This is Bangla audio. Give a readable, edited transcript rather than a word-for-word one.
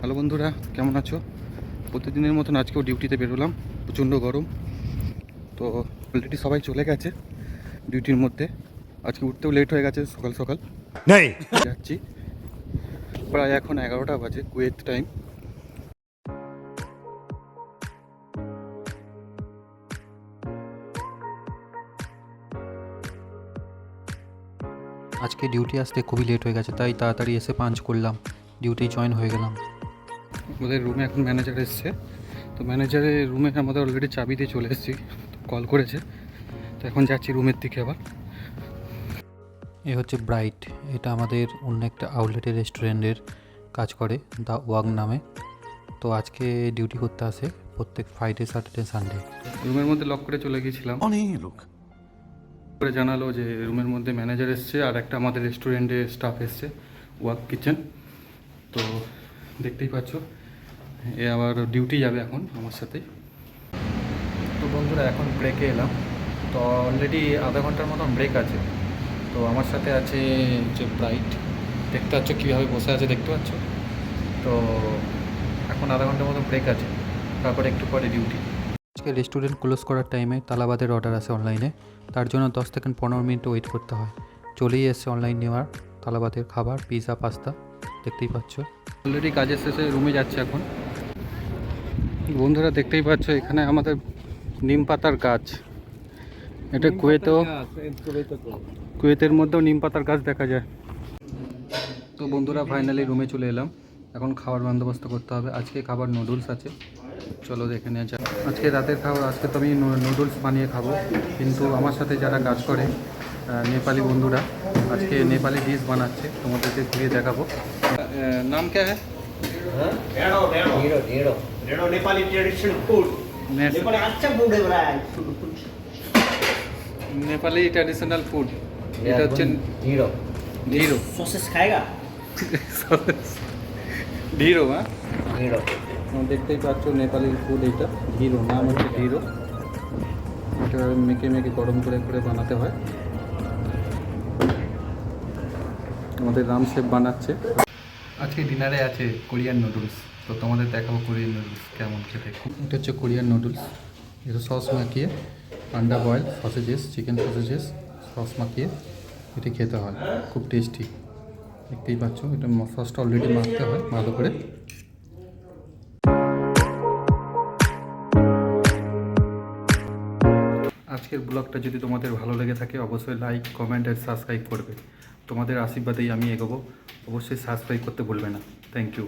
হ্যালো বন্ধুরা, কেমন আছো? প্রতিদিনের মতন আজকেও ডিউটিতে বেরোলাম। প্রচণ্ড গরম, তো অলরেডি সবাই চলে গেছে ডিউটির মধ্যে। আজকে উঠতেও লেট হয়ে গেছে, সকাল সকাল যাচ্ছি। প্রায় এখন 11টা বাজে কুয়েত টাইম। আজকে ডিউটি আসতে খুবই লেট হয়ে গেছে, তাই তাড়াতাড়ি এসে পাঞ্চ করলাম, ডিউটি জয়েন হয়ে গেলাম। আমাদের রুমে এখন ম্যানেজার এসছে, তো ম্যানেজারের রুমে আমাদের অলরেডি চাবি দিয়ে চলে এসেছি, কল করেছে। তো এখন যাচ্ছি রুমের দিকে আবার। এ হচ্ছে ব্রাইট, এটা আমাদের অন্য একটা আউটলেটের রেস্টুরেন্টের কাজ করে, দ্য ওয়াক নামে। তো আজকে ডিউটি করতে আসে প্রত্যেক ফ্রাইডে, স্যাটারডে, সানডে। রুমের মধ্যে লক করে চলে গিয়েছিলাম, অনেক লোক করে জানালো যে রুমের মধ্যে ম্যানেজার এসছে আর একটা আমাদের রেস্টুরেন্টে স্টাফ এসছে, ওয়াক কিচেন। তো দেখতেই পাচ্ছ, এ আবার ডিউটি যাবে এখন আমার সাথেই। তো বন্ধুরা, এখন ব্রেকে এলাম। তো অলরেডি আধা ঘন্টার মতন ব্রেক আছে। তো আমার সাথে আছে যে ব্রাইট, দেখতে পাচ্ছ কীভাবে বসে আছে, দেখতে পাচ্ছ। তো এখন আধা ঘন্টার মতন ব্রেক আছে, তারপরে একটু পরে ডিউটি। আজকে রেস্টুরেন্ট ক্লোজ করার টাইমে তালাবাদের অর্ডার আসে অনলাইনে, তার জন্য 10 থেকে 15 মিনিট ওয়েট করতে হয়। চলেই এসছে অনলাইন নেওয়ার তালাবাদের খাবার, পিৎজা, পাস্তা, দেখতেই পাচ্ছ। অলরেডি কাজের শেষে রুমে যাচ্ছে এখন। বন্ধুরা দেখতেই পাচ্ছ, এখানে আমাদের নিম পাতার গাছ। এটা কুয়েতের মধ্যেও নিম পাতার গাছ দেখা যায়। তো বন্ধুরা, ফাইনালি রুমে চলে এলাম। এখন খাবার বন্দোবস্ত করতে হবে। আজকে খাবার নুডলস আছে, চলো দেখে নেওয়া যাক। আজকে রাতের খাবার, আজকে তো আমি নুডলস বানিয়ে খাবো, কিন্তু আমার সাথে যারা কাজ করে নেপালি বন্ধুরা আজকে নেপালি ডিশ বানাচ্ছে, তোমাদেরকে ঘুরিয়ে দেখাবো। নাম কে হ্যাঁ? ढेँडो नेपाली ट्रेडिसनल फूड। नेपाली अच्छा फूड है भाई। Nepali traditional food. এটা হচ্ছে ढेँडो। ढीरो। सॉसेस खाएगा? ढीरो, হ্যাঁ ढेँडो। দেখতেই পাচ্ছ নেপালি ফুড, এইটা ঢিরো, নাম হচ্ছে ঢিরো। এটা মেখে মেখে গরম করে করে বানাতে হয়। আমাদের রাম শেফ বানাচ্ছে। আজকে ডিনারে আছে কোরিয়ান নুডলস, তো তোমাদের দেখাবো কোরিয়ান নুডলস কেমন খেতে। এটা হচ্ছে কোরিয়ান নুডলস, এটা সস মাখিয়ে আন্ডা boil sausages, chicken sausages sauce মাখিয়ে এটি খেতে হয়, খুব টেস্টি। দেখতেই পাচ্ছ, এটা সসটা অলরেডি মাখতে হয় ভালো করে। আজকের ব্লগটা যদি তোমাদের ভালো লেগে থাকে, অবশ্যই লাইক, কমেন্ট আর সাবস্ক্রাইব করবে। তোমাদের আশীর্বাদেই আমি এগোবো, অবশ্যই সাবস্ক্রাইব করতে ভুলবে না। Thank you.